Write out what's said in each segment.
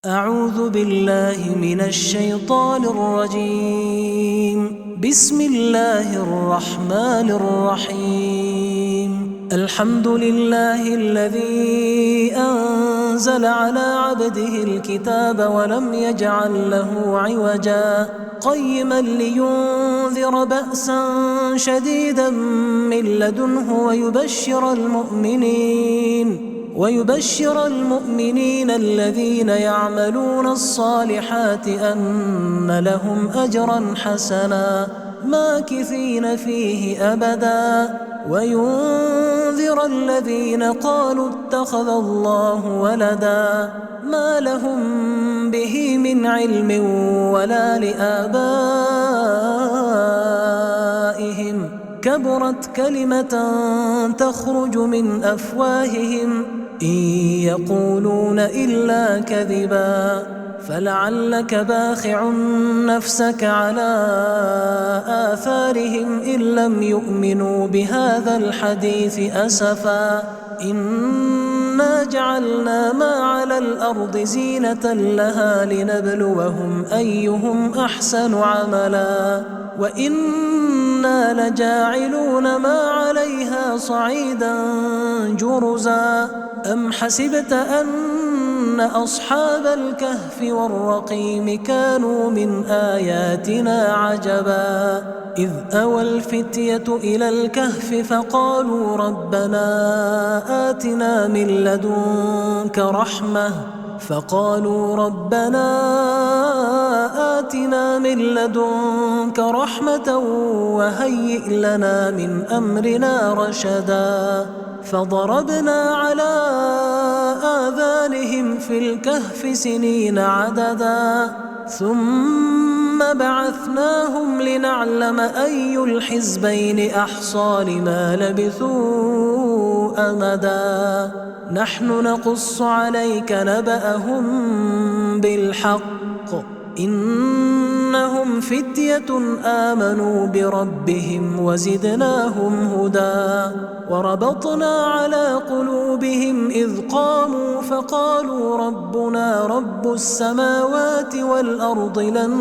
أعوذ بالله من الشيطان الرجيم. بسم الله الرحمن الرحيم. الحمد لله الذي أنزل على عبده الكتاب ولم يجعل له عوجا قيما لينذر بأسا شديدا من لدنه ويبشر المؤمنين الذين يعملون الصالحات أن لهم أجرا حسنا ماكثين فيه أبدا وينذر الذين قالوا اتخذ الله ولدا ما لهم به من علم ولا لآبائهم كبرت كلمة تخرج من أفواههم إن يقولون إلا كذبا فلعلك باخع نفسك على آثارهم إن لم يؤمنوا بهذا الحديث أسفا إنا جعلنا ما على الأرض زينة لها لنبلوهم أيهم أحسن عملا وإنا لجاعلون ما عليها صعيدا جرزا أم حسبت أن أصحاب الكهف والرقيم كانوا من آياتنا عجبا إذ أوى الفتية إلى الكهف فقالوا ربنا آتنا من لدنك رحمة وهيئ لنا من أمرنا رشدا فضربنا على آذانهم في الكهف سنين عددا ثم بعثناهم لنعلم أي الحزبين أحصى لما لبثوا أمدا نحن نقص عليك نبأهم بالحق إنهم فتية آمنوا بربهم وزدناهم هدى وربطنا على قلوبهم إذ قاموا فقالوا ربنا رب السماوات والأرض لن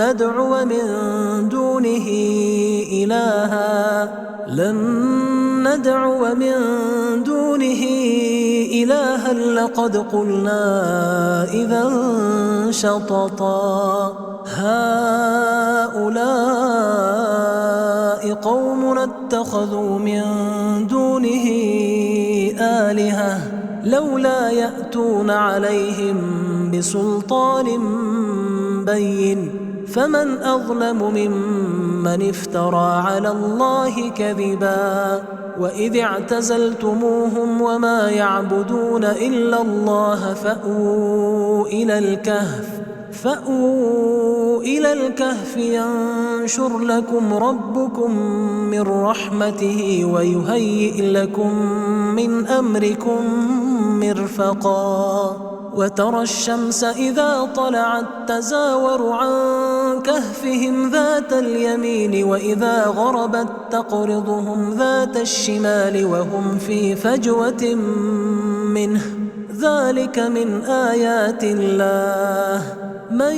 ندعو من دونه إلها لقد قلنا إذا شططا هؤلاء قومنا اتخذوا من دونه آلهة لولا يأتون عليهم بسلطان بين فمن أظلم ممن افترى على الله كذبا وإذ اعتزلتموهم وما يعبدون إلا الله فأووا إلى الكهف ينشر لكم ربكم من رحمته ويهيئ لكم من أمركم مرفقا وترى الشمس إذا طلعت تزاور عن كهفهم ذات اليمين وإذا غربت تقرضهم ذات الشمال وهم في فجوة منه ذلك من آيات الله من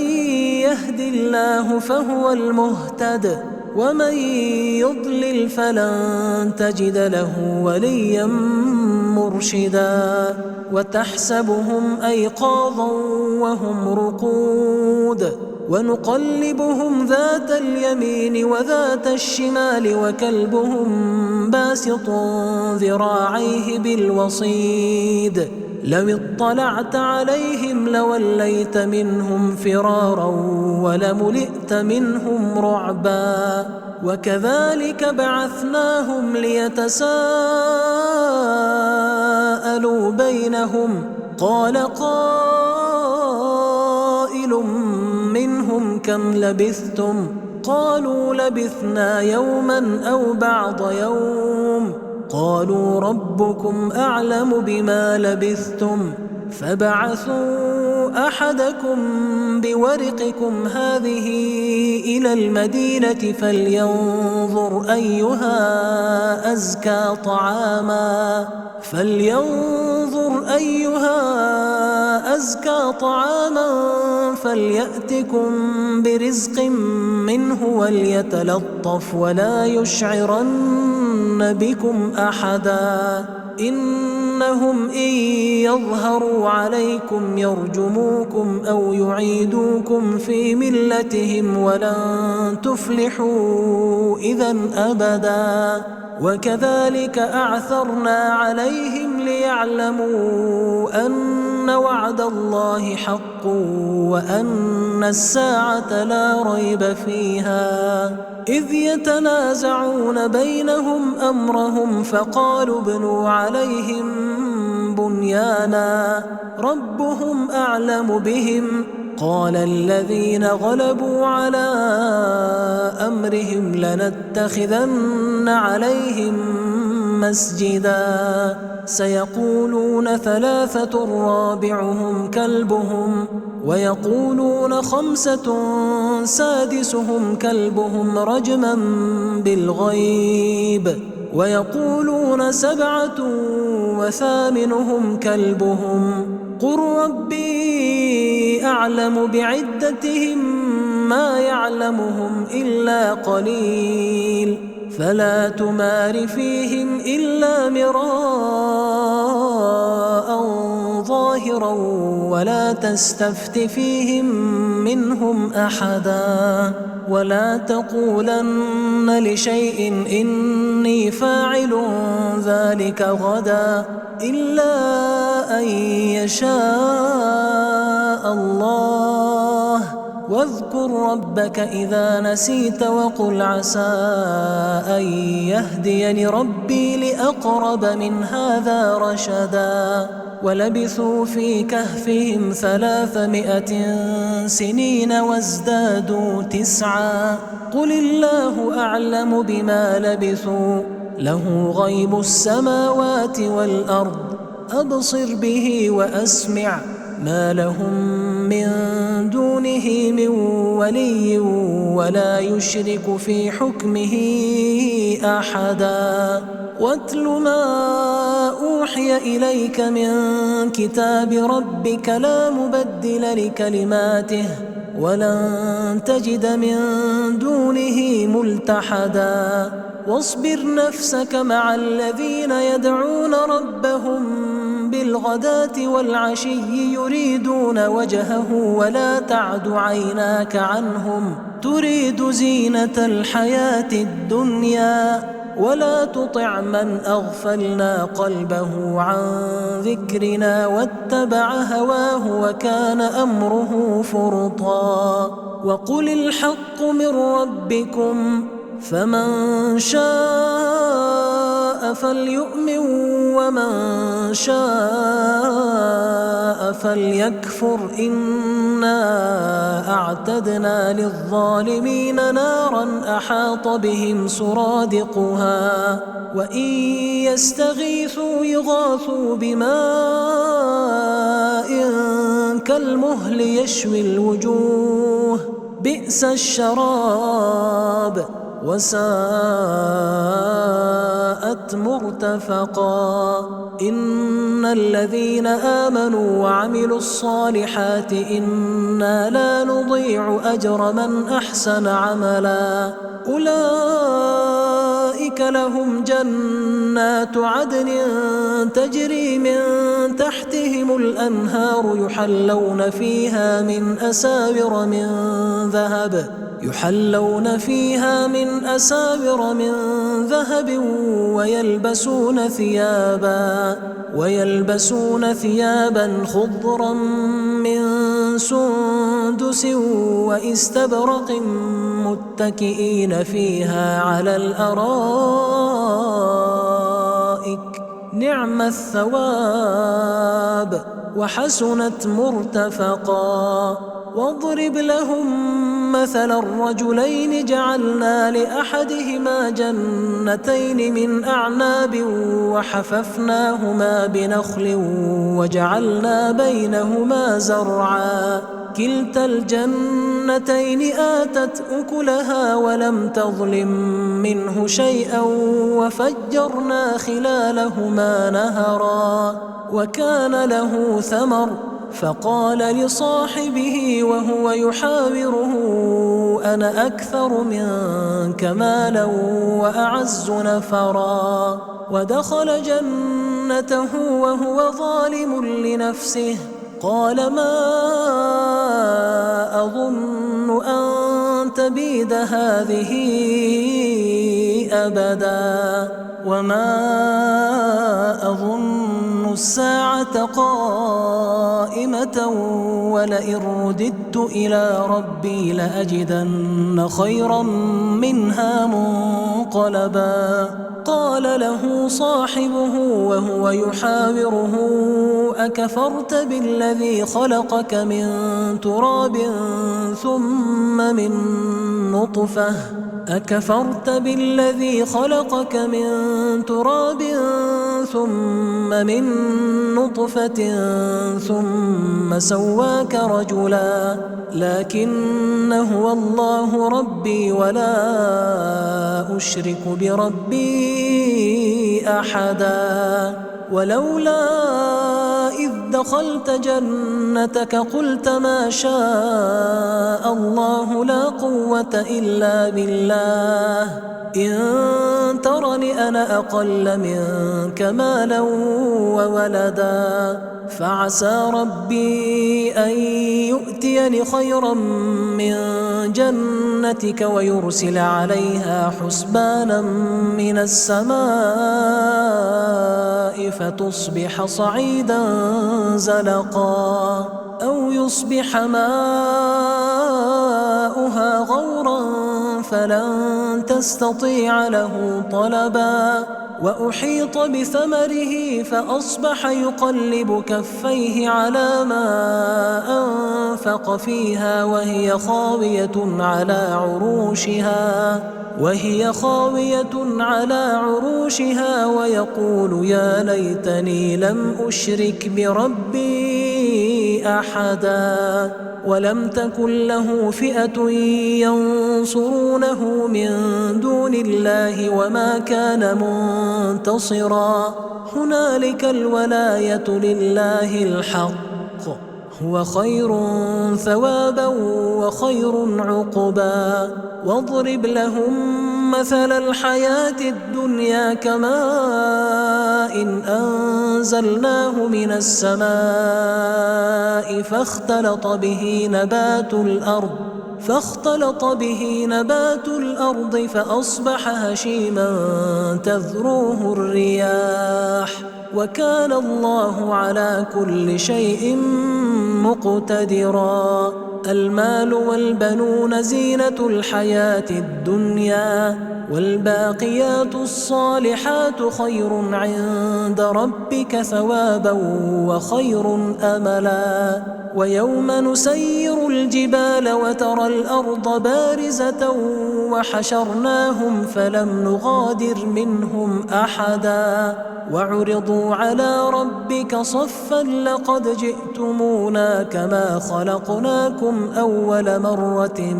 يهد الله فهو المهتد ومن يضلل فلن تجد له وليا مرشدا وتحسبهم أيقاظا وهم رقود ونقلبهم ذات اليمين وذات الشمال وكلبهم باسط ذراعيه بالوصيد لو اطلعت عليهم لوليت منهم فرارا ولملئت منهم رعبا وكذلك بعثناهم ليتساءلوا بينهم قال قائل منهم كم لبثتم قالوا لبثنا يوما أو بعض يوم قالوا ربكم أعلم بما لبثتم فبعثوا أحدكم بورقكم هذه إلى المدينة فلينظر أيها أزكى طعاما فليأتكم برزق منه وليتلطف ولا يشعرن بكم أحدا إنهم إن يظهروا عليكم يرجموكم أو يعيدوكم في ملتهم ولن تفلحوا إذا أبدا وكذلك أعثرنا عليهم ليعلموا أن وعد الله حق وأن الساعة لا ريب فيها إذ يتنازعون بينهم أمرهم فقالوا ابنوا عليهم بنيانا ربهم أعلم بهم قال الذين غلبوا على أمرهم لنتخذن عليهم مسجدا سيقولون 3 رابعهم كلبهم ويقولون 5 سادسهم كلبهم رجما بالغيب ويقولون 7 وثامنهم كلبهم قل ربي أعلم بعدتهم ما يعلمهم إلا قليل فلا تمار فيهم إلا مراء ظاهرا ولا تستفت فيهم منهم أحدا ولا تقولن لشيء إني فاعل ذلك غدا إلا أن يشاء الله واذكر ربك إذا نسيت وقل عسى أن يهديني ربي لأقرب من هذا رشدا ولبثوا في كهفهم 300 سنين وازدادوا 9 قل الله أعلم بما لبثوا له غيب السماوات والأرض أبصر به وأسمع ما لهم من دونه من ولي ولا يشرك في حكمه أحدا واتل ما أوحي إليك من كتاب ربك لا مبدل لكلماته ولن تجد من دونه ملتحدا واصبر نفسك مع الذين يدعون ربهم بالغداة والعشي يريدون وجهه ولا تعد عيناك عنهم تريد زينة الحياة الدنيا ولا تطع من أغفلنا قلبه عن ذكرنا واتبع هواه وكان أمره فرطا وقل الحق من ربكم فمن شاء فليؤمن ومن شاء فليكفر إنا أعتدنا للظالمين نارا أحاط بهم سرادقها وإن يستغيثوا يغاثوا بماء كالمهل يشوي الوجوه بئس الشراب وساءت مرتفقا إن الذين آمنوا وعملوا الصالحات إنا لا نضيع أجر من أحسن عملا أولئك لهم جنات عدن تجري من تحتهم الأنهار يحلون فيها من أساور من ذهب ويلبسون ثيابا خضرا من سندس واستبرق متكئين فيها على الأرائك نعم الثواب وحسنت مرتفقا. واضرب لهم مثل الرجلين جعلنا لأحدهما جنتين من أعناب وحففناهما بنخل وجعلنا بينهما زرعا كلتا الجنتين آتت أكلها ولم تظلم منه شيئا وفجرنا خلالهما نهرا وكان له ثمر فقال لصاحبه وهو يحاوره أنا أكثر منك مالا وأعز نفرا. ودخل جنته وهو ظالم لنفسه قال ما أظن أن تبيد هذه أبدا وما أظن الساعة قائمة ولئن رددت إلى ربي لأجدن خيرا منها منقلبا. قال له صاحبه وهو يحاوره أكفرت بالذي خلقك من تراب ثم من نطفة أكفرت بالذي خلقك من تراب ثم من نطفة ثم سواك رجلا لكن هو الله ربي ولا أشرك بربي أحدا. ولولا إذ دخلت جنتك قلت ما شاء الله لا قوة إلا بالله إن ترني أنا أقل منك مالا وولدا فعسى ربي أن يؤتيني خيرا من جنتك ويرسل عليها حسبانا من السماء فتصبح صعيدا زلقا أو يصبح ماؤها غورا فلن تستطيع له طلبا. وأحيط بثمره فأصبح يقلب كفيه على ما أنفق فيها وهي خاوية على عروشها ويقول يا ليتني لم أشرك بربي أحدا. ولم تكن له فئة ينصرونه من دون الله وما كان منتصرا. هنالك الولاية لله الحق هو خير ثوابا وخير عقبا. واضرب لهم مثل الحياة الدنيا كماء أنزلناه من السماء فاختلط به نبات الأرض فأصبح هشيما تذروه الرياح وكان الله على كل شيء مقتدرا. المال والبنون زينة الحياة الدنيا والباقيات الصالحات خير عند ربك ثوابا وخير أملا. ويوم نسير الجبال وترى الأرض بارزة وحشرناهم فلم نغادر منهم أحدا وعرضوا على ربك صفا لقد جئتمونا كما خلقناكم أول مرة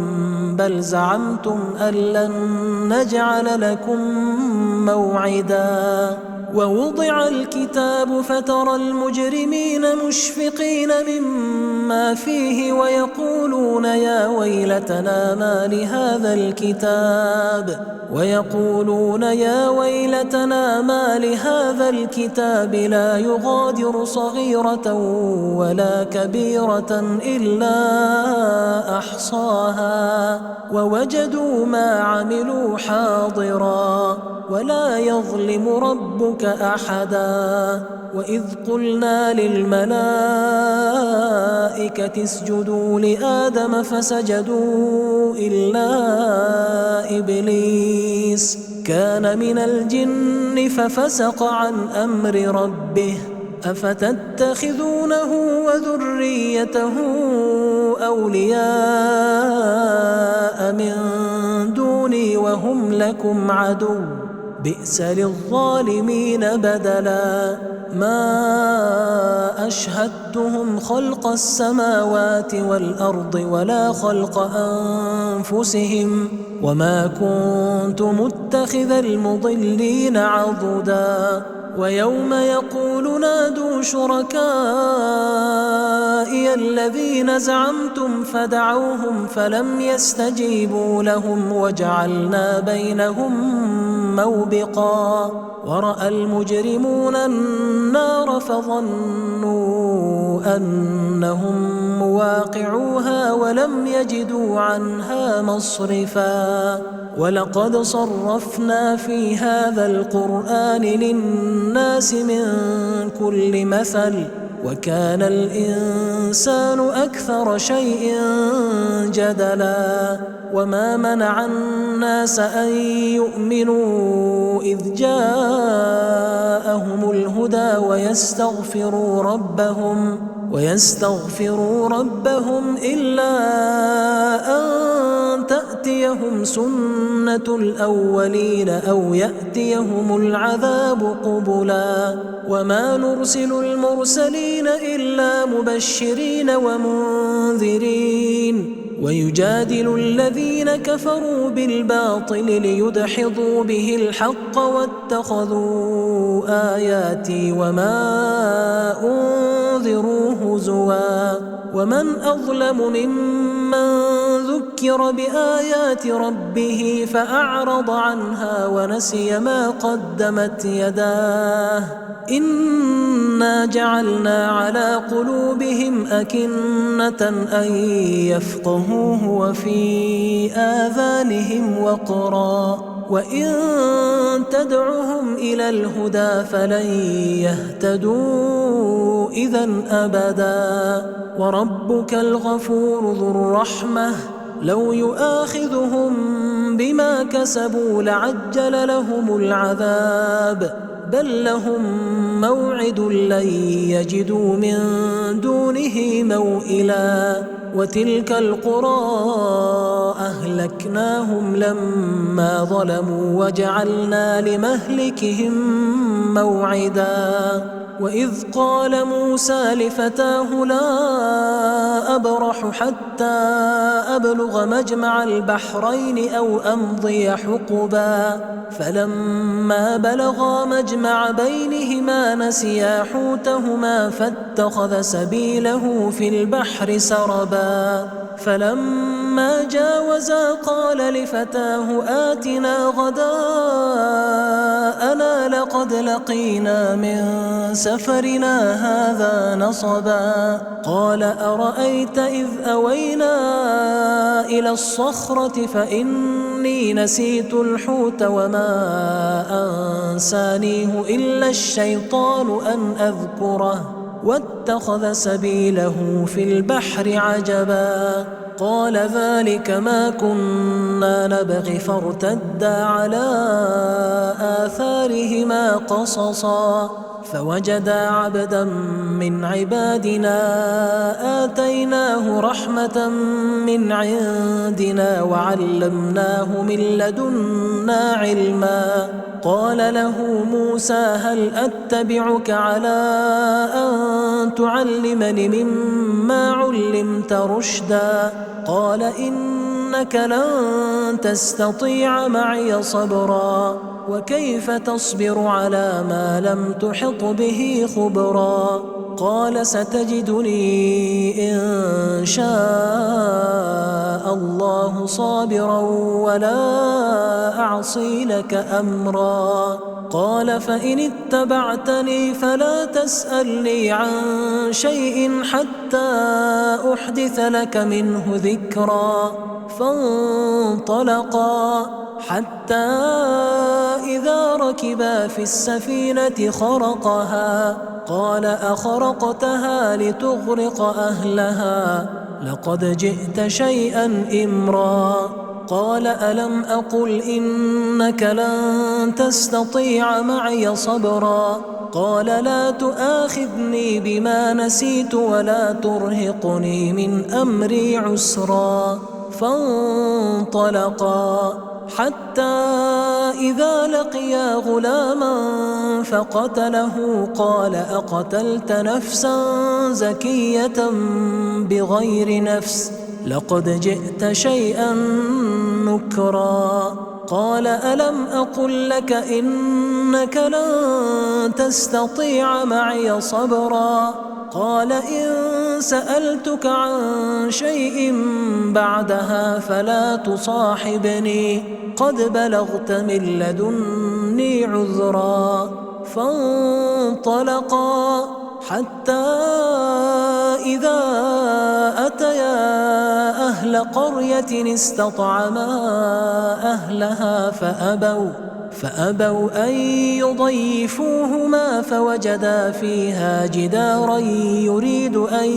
بل زعمتم أن لن نجعل لكم موعدا. ووضع الكتاب فترى المجرمين مشفقين مما فيه ويقولون يا ويلتنا ما لهذا الكتاب لا يغادر صغيرة ولا كبيرة إلا أحصاها ووجدوا ما عملوا حاضرا ولا يظلم ربك أحدا. وإذ قلنا للملائكة اسجدوا لآدم فسجدوا إلا إبليس كان من الجن ففسق عن أمر ربه أفتتخذونه وذريته أولياء من دوني وهم لكم عدو بئس للظالمين بدلا ما أشهدتهم خلق السماوات والأرض ولا خلق أنفسهم وما كنت متخذ المضلين عضدا ويوم يقول نادوا شركائي الذين زعمتم فدعوهم فلم يستجيبوا لهم وجعلنا بينهم موبقا ورأى المجرمون النار فظنوا أنهم مواقعوها ولم يجدوا عنها مصرفا ولقد صرفنا في هذا القرآن للناس من كل مثل وكان الإنسان أكثر شيء جدلا وما منع الناس أن يؤمنوا إذ جاءهم الهدى ويستغفروا ربهم إلا أن تأتيهم سنة الأولين أو يأتيهم العذاب قبلا وما نرسل المرسلين إلا مبشرين ومنذرين ويجادل الذين كفروا بالباطل ليدحضوا به الحق واتخذوا آياتي وما أنذروا هزوا ومن أظلم ممن ذكر بآيات ربه فأعرض عنها ونسي ما قدمت يداه إنا جعلنا على قلوبهم أكنة أن يفقهوه وفي آذانهم وقرا وإن تدعهم إلى الهدى فلن يهتدوا إذن أبدا وربك الغفور ذو الرحمة لو يؤاخذهم بما كسبوا لعجل لهم العذاب بل لهم موعد لن يجدوا من دونه موئلا وتلك القرى أهلكناهم لما ظلموا وجعلنا لمهلكهم موعدا وإذ قال موسى لفتاه لا أبرح حتى أبلغ مجمع البحرين أو أمضي حقبا فلما بلغا مجمع بينهما نسيا حوتهما فاتخذ سبيله في البحر سربا فلما جاوزا قال لفتاه آتنا غداءنا لقد لقينا من سفرنا هذا نصبا قال أرأيت إذ أوينا إلى الصخرة فإني نسيت الحوت وما أنسانيه إلا الشيطان أن أذكره واتخذ سبيله في البحر عجبا قال ذلك ما كنا نبغي فارتدا على آثارهما قصصا فوجدا عبدا من عبادنا آتيناه رحمة من عندنا وعلمناه من لدنا علما قال له موسى هل أتبعك على أن تعلمني مما علمت رشدا قال إنك لن تستطيع معي صبرا وكيف تصبر على ما لم تحط به خبرا قال ستجدني إن شاء الله صابرا ولا أعصي لك أمرا قال فإن اتبعتني فلا تسألني عن شيء حتى أحدث لك منه ذكرا فانطلقا حتى إذا ركبا في السفينة خرقها قال أخرقتها لتغرق أهلها لقد جئت شيئا إمرا قال ألم أقل إنك لن تستطيع معي صبرا قال لا تؤاخذني بما نسيت ولا ترهقني من أمري عسرا فانطلقا حتى إذا لقيا غلاما فقتله قال أقتلت نفسا زكية بغير نفس لقد جئت شيئا نكرا قال ألم أقل لك إنك لن تستطيع معي صبرا قال إن سألتك عن شيء بعدها فلا تصاحبني قد بلغت من لدني عذرا فانطلقا حتى إذا أتيا أهل قرية استطعما أهلها فأبوا أن يضيفوهما فوجدا فيها جدارا يريد أن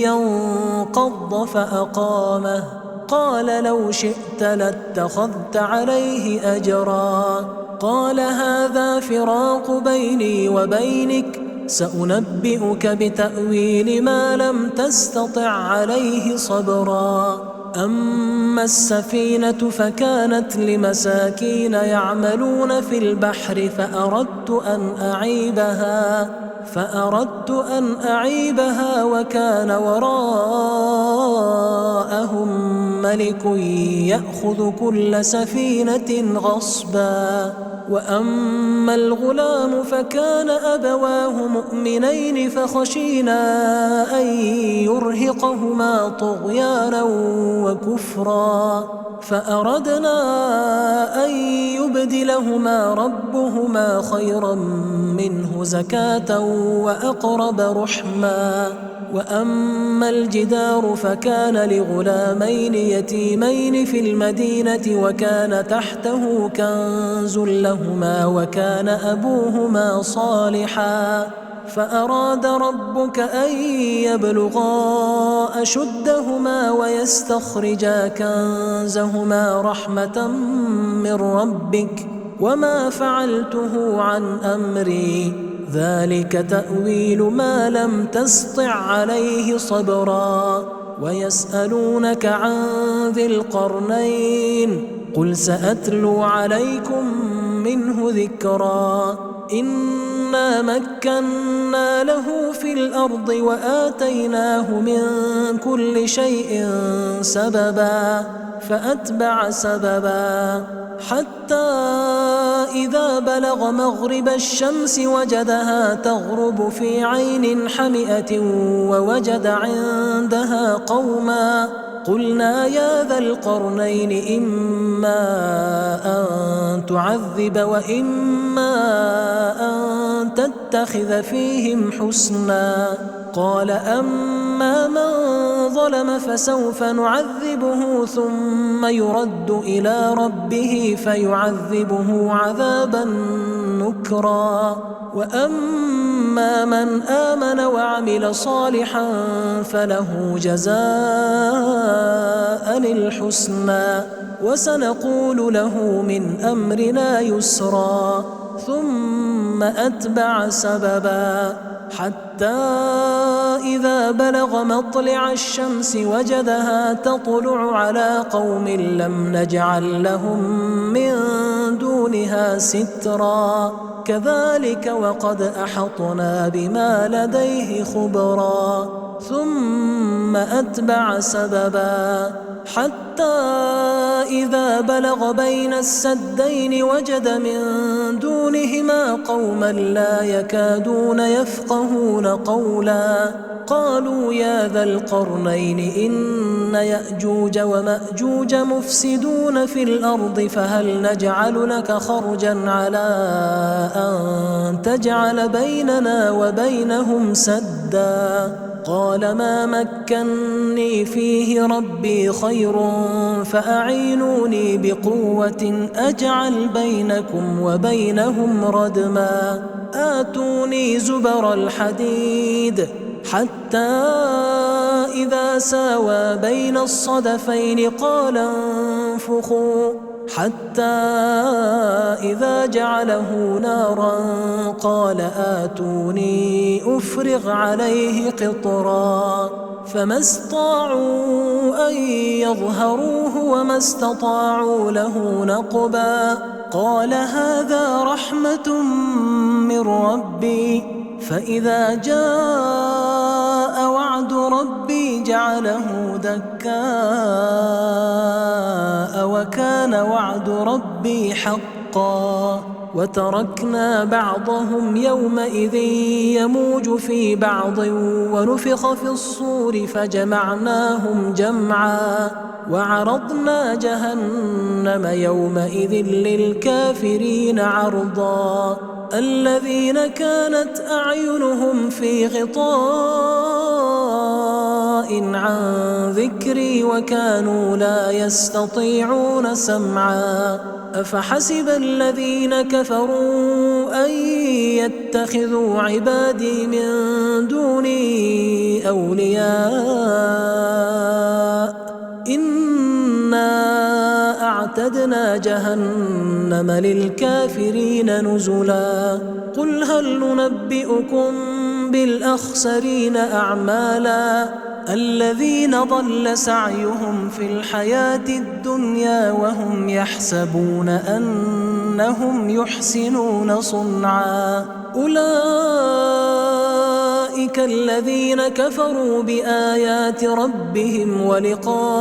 ينقض فأقامه قال لو شئت لاتخذت عليه أجرا قال هذا فراق بيني وبينك سأنبئك بتأويل ما لم تستطع عليه صبرا أما السفينة فكانت لمساكين يعملون في البحر فأردت أن أعيبها وكان وراءهم ملك يأخذ كل سفينة غصبا وأما الغلام فكان أبواه مؤمنين فخشينا أن يرهقهما طغيانا وكفرا فأردنا أن يبدلهما ربهما خيرا منه زكاة وأقرب رحما وأما الجدار فكان لغلامين يتيمين في المدينة وكان تحته كنز لهما وكان أبوهما صالحا فأراد ربك أن يبلغا أشدهما ويستخرجا كنزهما رحمة من ربك وما فعلته عن أمري ذلك تأويل ما لم تسطع عليه صبرا ويسألونك عن ذي القرنين قل سأتلو عليكم منه ذكرا إنا مكنا له في الأرض وآتيناه من كل شيء سببا فأتبع سببا حتى إذا بلغ مغرب الشمس وجدها تغرب في عين حمئة ووجد عندها قوما قلنا يا ذا القرنين إما أن تعذب وإما أن تتخذ فيهم حسنا قال أما من ظلم فسوف نعذبه ثم يرد إلى ربه فيعذبه عذابا نكرا وأما من آمن وعمل صالحا فله جزاء الحسنى وسنقول له من أمرنا يسرا ثم أتبع سببا حتى إذا بلغ مطلع الشمس وجدها تطلع على قوم لم نجعل لهم من دونها سترا كذلك وقد أحطنا بما لديه خبرا ثم أتبع سببا حتى إذا بلغ بين السدين وجد من دونهما قوما لا يكادون يفقهون قولا قالوا يا ذا القرنين إن يأجوج ومأجوج مفسدون في الأرض فهل نجعل لك خرجا على أن تجعل بيننا وبينهم سدا قال ما مكني فيه ربي خير فأعينوني بقوة أجعل بينكم وبينهم ردما آتوني زبر الحديد حتى فإذا ساوى بين الصدفين قال انفخوا حتى إذا جعله نارا قال آتوني أفرغ عليه قطرا فما استطاعوا أن يظهروه وما استطاعوا له نقبا قال هذا رحمة من ربي فإذا جاء وعد ربي جعله دكاء وكان وعد ربي حقا وتركنا بعضهم يومئذ يموج في بعض ونفخ في الصور فجمعناهم جمعا وعرضنا جهنم يومئذ للكافرين عرضا الذين كانت أعينهم في غطاء عن ذكري وكانوا لا يستطيعون سمعا أفحسب الذين كفروا أن يتخذوا عبادي من دوني أولياء إنا أعتدنا جهنم للكافرين نزلا قل هل ننبئكم بالأخسرين أعمالا الذين ضل سعيهم في الحياة الدنيا وهم يحسبون أنهم يحسنون صنعا أولئك الذين كفروا بآيات ربهم ولقائه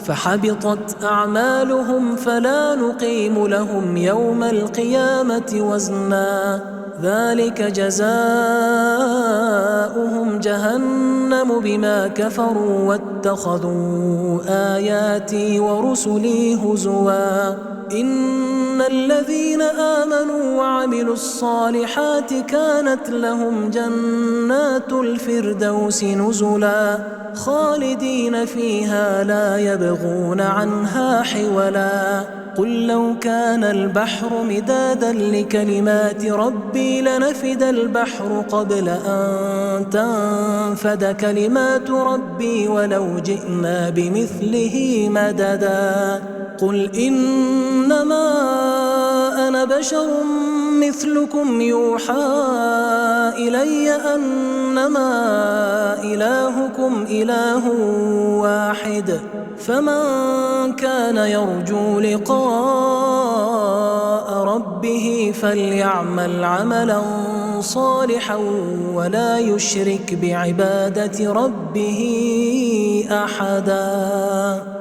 فحبطت أعمالهم فلا نقيم لهم يوم القيامة وزنا ذلك جزاؤهم جهنم بما كفروا واتخذوا آياتي ورسلي هزوا إن الذين آمنوا وعملوا الصالحات كانت لهم جنات الفردوس نزلا خالدين فيها لا يبغون عنها حولا قل لو كان البحر مدادا لكلمات ربي لنفد البحر قبل أن تنفد كلمات ربي ولو جئنا بمثله مددا قل إنما أنا بشر مثلكم يوحى إلي أنما إلهكم إله واحد فمن كان يرجو لقاء ربه فليعمل عملا صالحا ولا يشرك بعبادة ربه أحدا.